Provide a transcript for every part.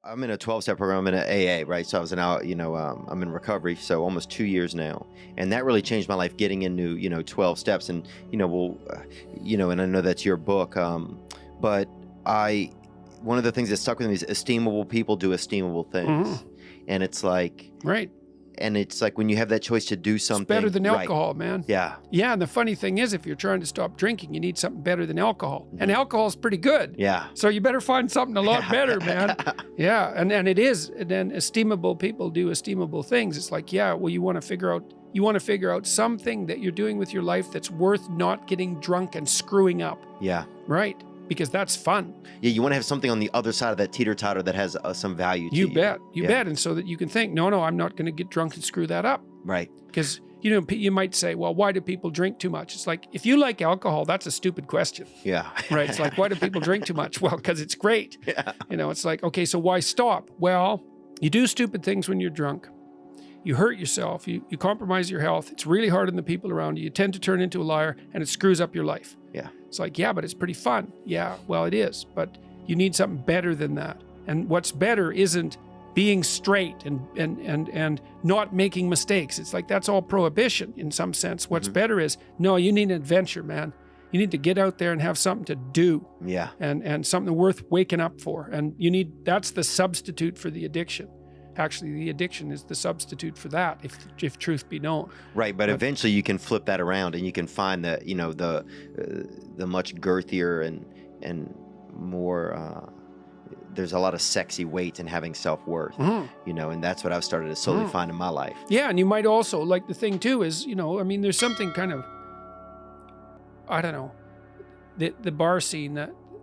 I'm in a 12-step program. I'm in an AA, right? So I was I'm in recovery, so almost 2 years now. And that really changed my life, getting into, 12 steps. And, and I know that's your book. But one of the things that stuck with me is esteemable people do esteemable things. And it's like, right. And it's like when you have that choice to do something. It's better than alcohol, man. Yeah. Yeah. And the funny thing is, if you're trying to stop drinking, you need something better than alcohol. And alcohol's pretty good. Yeah. So you better find something a lot better, man. Yeah. And it is. And then esteemable people do esteemable things. It's like, yeah, well, you want to figure out something that you're doing with your life that's worth not getting drunk and screwing up. Yeah. Right. Because that's fun. Yeah, you want to have something on the other side of that teeter-totter that has some value to you. You bet. And so that you can think, no, I'm not going to get drunk and screw that up. Right. Because, you might say, well, why do people drink too much? It's like, if you like alcohol, that's a stupid question. Yeah. Right. It's like, why do people drink too much? Well, because it's great. Yeah. It's like, okay, so why stop? Well, you do stupid things when you're drunk. You hurt yourself. You compromise your health. It's really hard on the people around you. You tend to turn into a liar, and it screws up your life. Yeah. It's like, yeah, but it's pretty fun. Yeah, well, it is. But you need something better than that. And what's better isn't being straight and not making mistakes. It's like, that's all prohibition in some sense. What's better is, no, you need an adventure, man. You need to get out there and have something to do. Yeah. And something worth waking up for. And that's the substitute for the addiction. Actually, the addiction is the substitute for that, if truth be known. Right, but eventually you can flip that around and you can find the much girthier and more. There's a lot of sexy weight in having self-worth, and that's what I've started to slowly find in my life. Yeah, and you might also, like, the thing too is, there's something kind of, I don't know, the bar scene,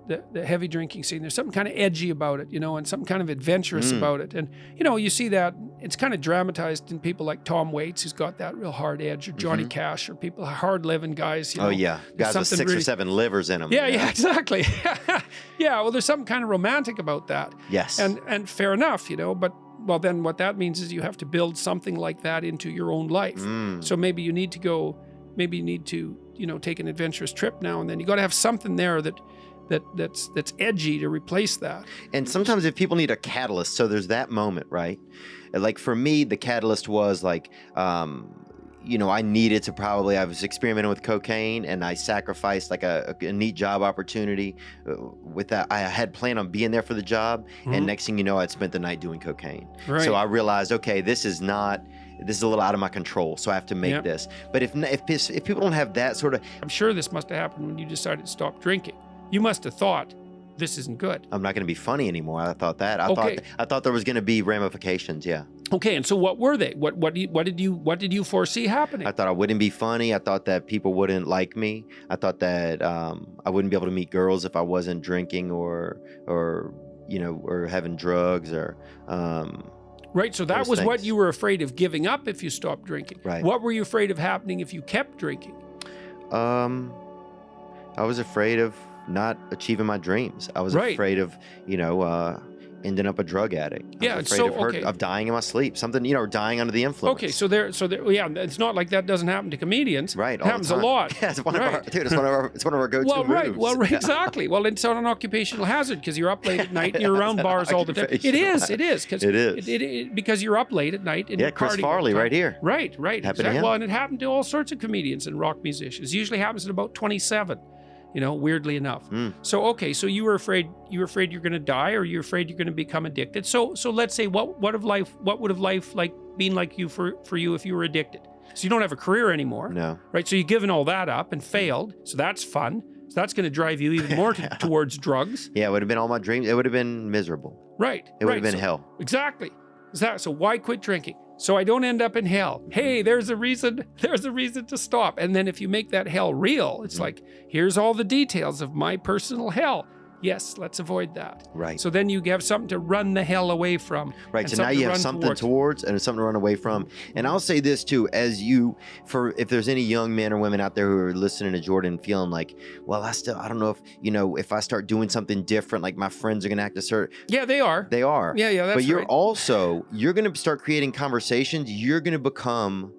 the heavy drinking scene, there's something kind of edgy about it, and something kind of adventurous about it. And, you see that it's kind of dramatized in people like Tom Waits, who's got that real hard edge, or Johnny Cash, or people, hard living guys. Oh, yeah. Guys with 6 or 7 livers in them. Yeah, exactly. Yeah, well, there's something kind of romantic about that. Yes. And fair enough, but, well, then what that means is you have to build something like that into your own life. So maybe you need to take an adventurous trip now and then. You got to have something there that's edgy to replace that. And sometimes if people need a catalyst, so there's that moment, right? Like for me, the catalyst was like, I was experimenting with cocaine, and I sacrificed like a neat job opportunity with that. I had planned on being there for the job, and next thing you know, I'd spent the night doing cocaine. Right. So I realized, okay, this is a little out of my control, so I have to make this. But if people don't have that sort of... I'm sure this must have happened when you decided to stop drinking. You must have thought, this isn't good. I'm not going to be funny anymore. I thought that. I thought there was going to be ramifications. Yeah. Okay, and so what were they? What did you foresee happening? I thought I wouldn't be funny. I thought that people wouldn't like me. I thought that I wouldn't be able to meet girls if I wasn't drinking or having drugs or. Right, so that was what you were afraid of giving up if you stopped drinking. Right. What were you afraid of happening if you kept drinking? I was afraid of not achieving my dreams. I was afraid of, ending up a drug addict. I was afraid of dying in my sleep. Something, dying under the influence. Okay, so it's not like that doesn't happen to comedians. Right, it happens a lot. Yeah, it's one of our go-to moves. Right. Well, exactly. Well, it's not an occupational hazard because you're up late at night and you're around bars all the time. It is. Because you're up late at night and you're Chris Farley right here. Right. Happened to him. Well, and it happened to all sorts of comedians and rock musicians. It usually happens at about 27. Weirdly enough. So you were afraid you're going to die, or you're afraid you're going to become addicted. So let's say what would have life like been like you for you if you were addicted? So you don't have a career anymore. No. Right. So you've given all that up and failed. So that's fun. So that's going to drive you even more towards drugs. Yeah, it would have been all my dreams. It would have been miserable. Right. It would have been hell. Exactly. So why quit drinking? So I don't end up in hell. Hey, there's a reason to stop. And then if you make that hell real, it's like, here's all the details of my personal hell. Yes, let's avoid that. Right. So then you have something to run the hell away from. Right. So now you have something towards and something to run away from. And I'll say this too, if there's any young men or women out there who are listening to Jordan feeling like, well, I don't know if I start doing something different, like my friends are going to act a certain. Yeah, they are. They are. Yeah, that's right. But you're going to start creating conversations. You're going to become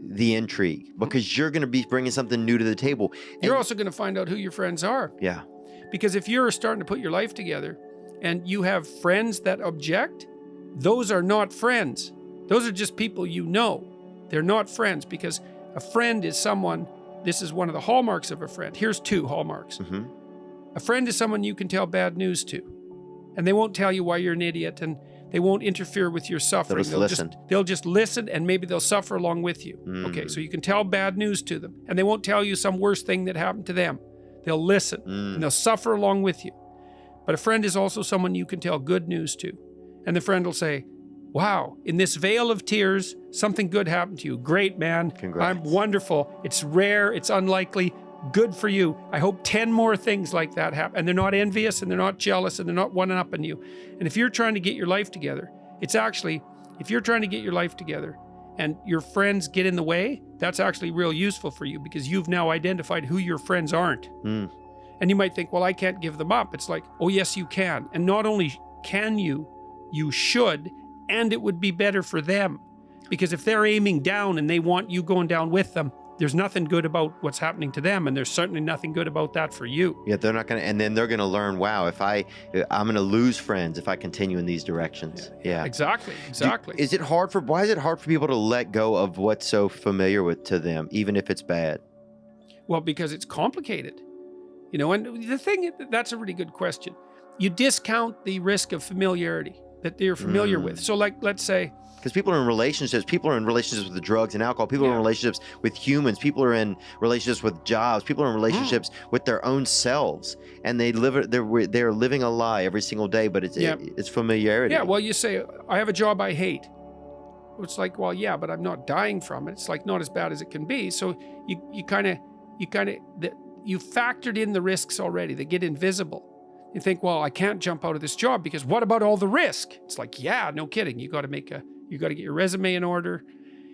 the intrigue because you're going to be bringing something new to the table. You're also going to find out who your friends are. Yeah. Because if you're starting to put your life together and you have friends that object, those are not friends. Those are just people you know. They're not friends, because a friend is someone, this is one of the hallmarks of a friend. Here's 2 hallmarks. A friend is someone you can tell bad news to, and they won't tell you why you're an idiot, and they won't interfere with your suffering. They'll just listen, and maybe they'll suffer along with you. Okay, so you can tell bad news to them, and they won't tell you some worse thing that happened to them. They'll listen, and they'll suffer along with you. But a friend is also someone you can tell good news to, and the friend will say, wow, in this vale of tears, something good happened to you. Great, man. Congrats. I'm wonderful. It's rare. It's unlikely. Good for you. I hope 10 more things like that happen. And they're not envious, and they're not jealous, and they're not one-upping you. And if you're trying to get your life together, it's actually, if you're trying to get your life together and your friends get in the way, that's actually real useful for you, because you've now identified who your friends aren't. And you might think, well, I can't give them up. It's like, oh, yes, you can. And not only can you should, and it would be better for them. Because if they're aiming down and they want you going down with them, there's nothing good about what's happening to them, and there's certainly nothing good about that for you. Yeah, they're not gonna, and then they're gonna learn, wow, if I'm gonna lose friends if I continue in these directions. Yeah. Exactly. Why is it hard for people to let go of what's so familiar to them, even if it's bad? Well, because it's complicated. And the thing, that's a really good question. You discount the risk of familiarity that they're familiar with. So like, let's say, because people are in relationships with the drugs and alcohol, people are in relationships with humans, people are in relationships with jobs, people are in relationships with their own selves, and they're living a lie every single day, but it's familiarity. Yeah, well, you say, I have a job I hate. It's like, well, yeah, but I'm not dying from it. It's like not as bad as it can be. So you factored in the risks already. They get invisible. You think, well, I can't jump out of this job because what about all the risk? It's like, yeah, no kidding. You got to get your resume in order.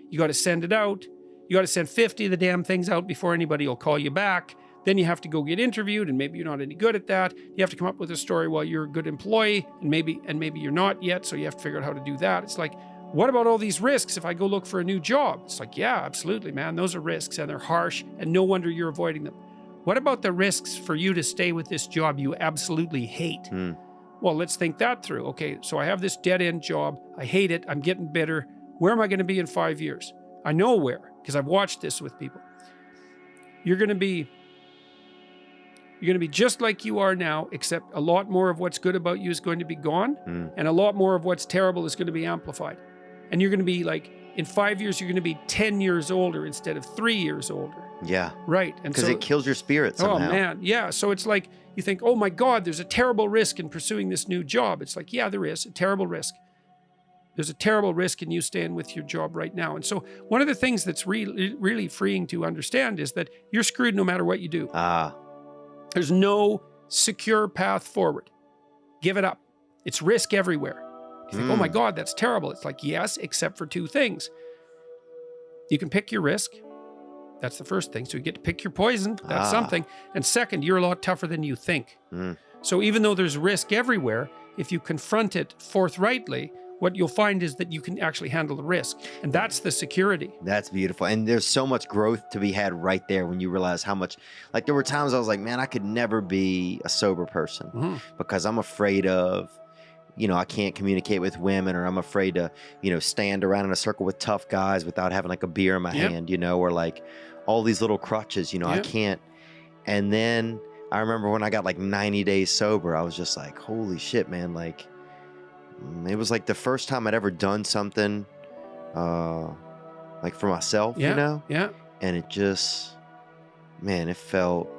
You got to send it out. You got to send 50 of the damn things out before anybody will call you back. Then you have to go get interviewed, and maybe you're not any good at that. You have to come up with a story while you're a good employee, and maybe you're not yet, so you have to figure out how to do that. It's like, what about all these risks if I go look for a new job? It's like, yeah, absolutely, man. Those are risks, and they're harsh, and no wonder you're avoiding them. What about the risks for you to stay with this job you absolutely hate? Well, let's think that through. Okay, so I have this dead-end job. I hate it. I'm getting bitter. Where am I going to be in 5 years? I know where, because I've watched this with people. You're going to be just like you are now, except a lot more of what's good about you is going to be gone, and a lot more of what's terrible is going to be amplified. And you're going to be like, in 5 years, you're going to be 10 years older instead of 3 years older. Yeah. Right. And because it kills your spirit somehow. Oh, man. Yeah. So it's like, you think, oh my God, there's a terrible risk in pursuing this new job. It's like, yeah, there is a terrible risk. There's a terrible risk in you staying with your job right now. And so one of the things that's really freeing to understand is that you're screwed no matter what you do. There's no secure path forward. Give it up. It's risk everywhere. You think, oh my God, that's terrible. It's like, yes, except for 2 things. You can pick your risk. That's the first thing. So you get to pick your poison. That's something. And second, you're a lot tougher than you think. So even though there's risk everywhere, if you confront it forthrightly, what you'll find is that you can actually handle the risk. And that's the security. That's beautiful. And there's so much growth to be had right there when you realize how much, like there were times I was like, man, I could never be a sober person because I'm afraid of, I can't communicate with women, or I'm afraid to, stand around in a circle with tough guys without having like a beer in my hand, or like all these little crutches, I can't. And then I remember when I got like 90 days sober, I was just like, holy shit, man. Like it was like the first time I'd ever done something, like for myself, Yeah. And it just, man, it felt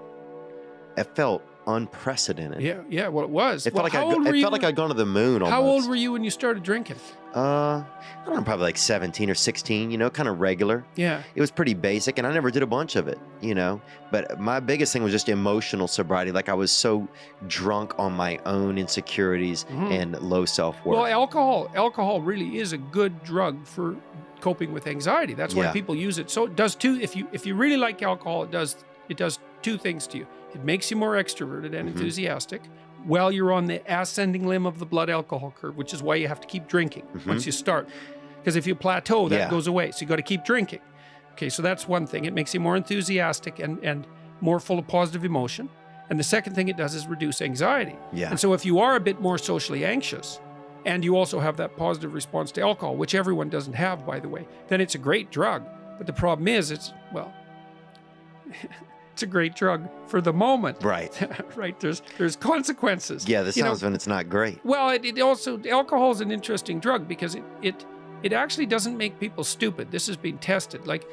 unprecedented. Yeah. Well, it was. It felt like I'd gone to the moon almost. How old were you when you started drinking? I don't know, probably like 17 or 16, kind of regular. Yeah. It was pretty basic, and I never did a bunch of it, But my biggest thing was just emotional sobriety. Like I was so drunk on my own insecurities and low self-worth. Well, alcohol really is a good drug for coping with anxiety. That's why people use it. So it does too. If you really like alcohol, it does 2 things to you. It makes you more extroverted and enthusiastic while you're on the ascending limb of the blood alcohol curve, which is why you have to keep drinking once you start. Because if you plateau, that goes away. So you got to keep drinking. Okay, so that's one thing. It makes you more enthusiastic and more full of positive emotion. And the second thing it does is reduce anxiety. Yeah. And so if you are a bit more socially anxious, and you also have that positive response to alcohol, which everyone doesn't have, by the way, then it's a great drug. But the problem is it's a great drug for the moment. Right. Right. There's consequences. Yeah, the sounds when it's not great. Well, it also, alcohol is an interesting drug because it actually doesn't make people stupid. This has been tested. Like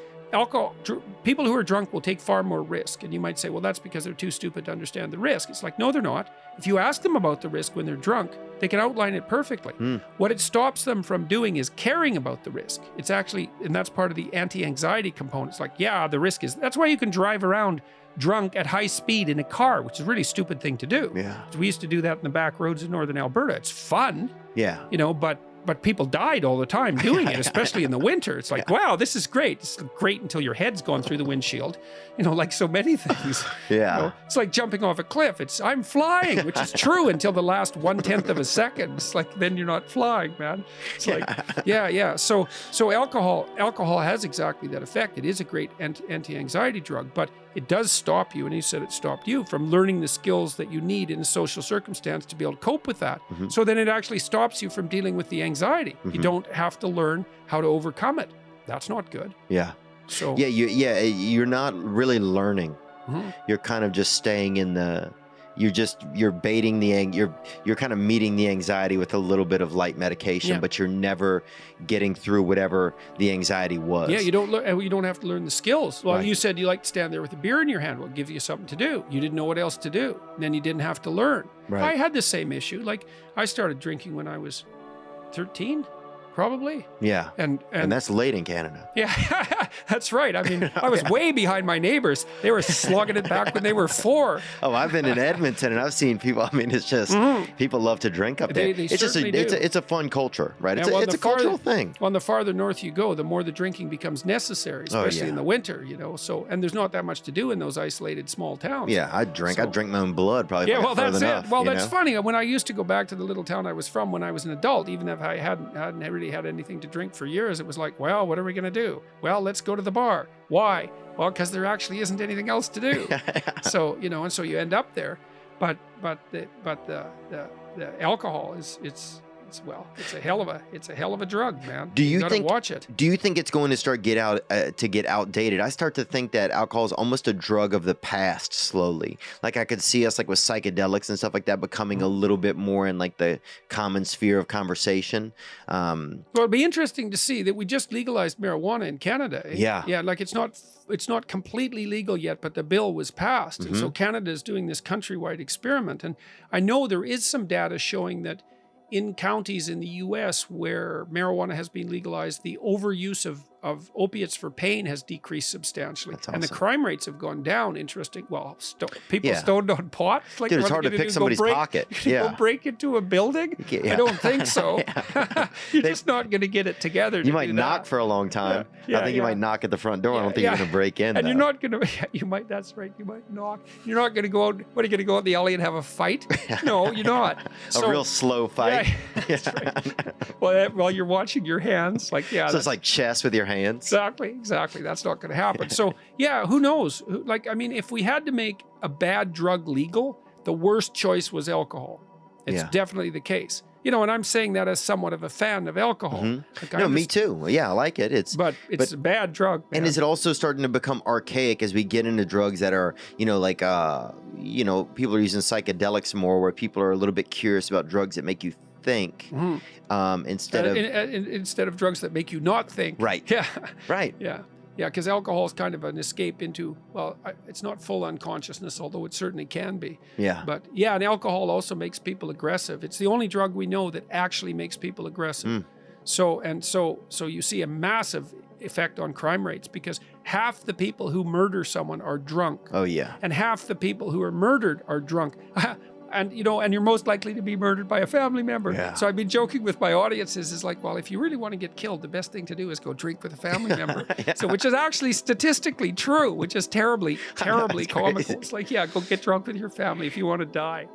people who are drunk will take far more risk. And you might say, well, that's because they're too stupid to understand the risk. It's like, no, they're not. If you ask them about the risk when they're drunk, they can outline it perfectly. What it stops them from doing is caring about the risk. It's actually, and that's part of the anti-anxiety component. It's like, yeah, the risk is, that's why you can drive around drunk at high speed in a car, which is a really stupid thing to do. Yeah. We used to do that in the back roads in northern Alberta. It's fun. Yeah. But people died all the time doing it, especially in the winter. It's like, wow, this is great. It's great until your head's gone through the windshield, like so many things. Yeah. It's like jumping off a cliff. I'm flying, which is true until the last 1/10 of a second. It's like, then you're not flying, man. It's like, yeah. So alcohol has exactly that effect. It is a great anti-anxiety drug, but it does stop you, and he said it stopped you from learning the skills that you need in a social circumstance to be able to cope with that. So then it actually stops you from dealing with the anxiety. You don't have to learn how to overcome it. That's not good. Yeah. So you're not really learning. You're kind of just staying in the. You're baiting you're kind of meeting the anxiety with a little bit of light medication, but you're never getting through whatever the anxiety was. Yeah, you don't have to learn the skills. Well, you said you like to stand there with a beer in your hand. Well, it gives you something to do. You didn't know what else to do. And then you didn't have to learn. Right. I had the same issue. Like, I started drinking when I was 13, probably. Yeah. And that's late in Canada. Yeah, that's right. I mean, I was way behind my neighbors. They were slugging it back when they were 4. Oh, I've been in Edmonton and I've seen people. I mean, it's just people love to drink up there. They it's just it's a fun culture, right? It's a cultural thing. Well, the farther north you go, the more the drinking becomes necessary, especially in the winter. So, and there's not that much to do in those isolated small towns. Yeah, I drink my own blood probably. Yeah, well, that's enough, it. Well, that's funny. When I used to go back to the little town I was from when I was an adult, even if I hadn't really had anything to drink for years, it was like, well, what are we going to do? Well, let's go to the bar. Why? Well, because there actually isn't anything else to do. So, and so you end up there. But the alcohol it's a hell of a drug, man. You gotta watch it. Do you think it's going to start get outdated? I start to think that alcohol is almost a drug of the past slowly. Like I could see us like with psychedelics and stuff like that becoming a little bit more in like the common sphere of conversation. Well, it'd be interesting to see that we just legalized marijuana in Canada. Yeah, like it's not completely legal yet, but the bill was passed. And so Canada is doing this countrywide experiment. And I know there is some data showing that in counties in the U.S. where marijuana has been legalized, the overuse of opiates for pain has decreased substantially. That's awesome. And the crime rates have gone down. Interesting. Well, people stoned on pot. Like, dude, it's hard to pick somebody's pocket. Go break into a building? Yeah. I don't think so. You're just not going to get it together. You might knock for a long time. I think you might knock at the front door. I don't think you're going to break in. And you're not going to. You might. That's right. You might knock. You're not going to go out. What are you going to go out in the alley and have a fight? No, you're not. A real slow fight. That's right. Well, you're watching your hands. Like so it's like chess with your hands. Exactly. That's not going to happen. So who knows? Like, I mean, if we had to make a bad drug legal, the worst choice was alcohol. It's definitely the case. And I'm saying that as somewhat of a fan of alcohol. No, me too. Yeah, I like it. But it's a bad drug, man. And is it also starting to become archaic as we get into drugs that are, like, people are using psychedelics more, where people are a little bit curious about drugs that make you think instead of drugs that make you not think. Right. Yeah. Right. Yeah. Yeah, because alcohol is kind of an escape into, it's not full unconsciousness, although it certainly can be. Yeah. But and alcohol also makes people aggressive. It's the only drug we know that actually makes people aggressive. So you see a massive effect on crime rates because half the people who murder someone are drunk. Oh, yeah. And half the people who are murdered are drunk. And you're most likely to be murdered by a family member. Yeah. So I've been joking with my audiences is like, well, if you really want to get killed, the best thing to do is go drink with a family member. So which is actually statistically true, which is terribly comical. It's like, go get drunk with your family if you want to die.